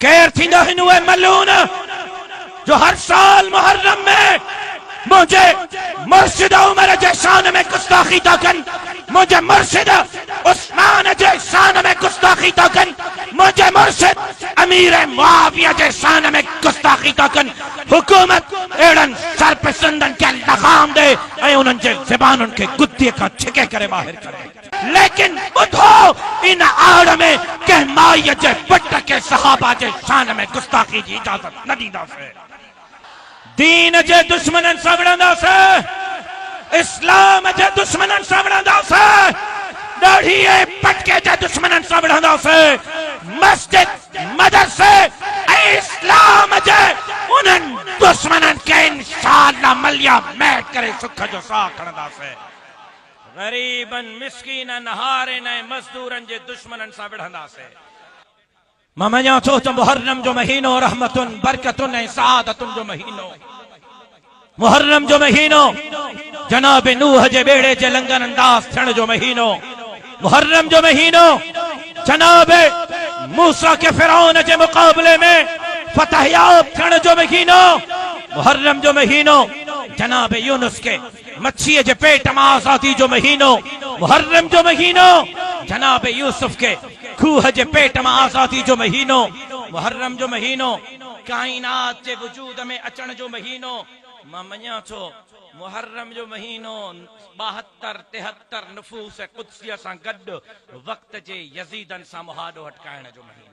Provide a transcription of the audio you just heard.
केर थींदा हिन उहे मलून जो हर साल मुहर्रम में मुझे मुर्शिद उमर जे शान में गुस्ताखी था कन, मुझे मुर्शिद उस्मान जे शान में गुस्ताखी था कन, मुझे मुर्शिद अमीर मुआविया जे शान में गुस्ताखी था कन। हुकूमत एड़न सरपसंदन के लगाम दे ऐं उन्हनि जे ज़बानुन के गुद्दीअ खां छिके करे बाहर करे। लेकिन ॿुधो इन आड़ में के माईअ जे पुट के सहाबा जे शान में गुस्ताखी जी इजाजत न ॾींदासीं। दीन जे दुश्मनन सां विढ़ंदासीं, इस्लाम जे दुश्मनन सां विढ़ंदासीं, दाढ़ी पटके जे दुश्मनन सां विढ़ंदासीं, मस्जिद मदरसे ऐं इस्लाम जे उन्हनि दुश्मनन के इंशाअल्लाह मलिया मैट करे सुख जो साह खणंदासीं। गरीबन मिस्कीनन हारिन ऐं मज़दूरन जे दुश्मनन सां विढ़ंदासीं। मां मञा थो त मुहर्रम जो महीनो रहमतुन बरकतुन ऐं सआदतुन जो महीनो, मुहर्रम जो महीनो जनाब नूह जे बेड़े जे लंगर अंदाज थियण जो महीनो, मुहर्रम जो महीनो जनाब मूसा के फिरौन जे मुकाबले में फतहयाब थियण जो महीनो, मुहर्रम जो महीनो जनाब यूनुस के मच्छी जे पेट में आजादी जो महीनो, मुहर्रम जो महीनो जनाब यूसुफ के खूह जे पेट में आजादी जो महीनो, मुहर्रम जो महीनो कायनात जे वजूद में अचण जो महीनो। मां मञा थो मुहर्रम जो महीनो 72-73 नफूस कुदसिया सां गॾु वक़्त जे यज़ीदन सां मुहादो हटकाइण जो महीनो।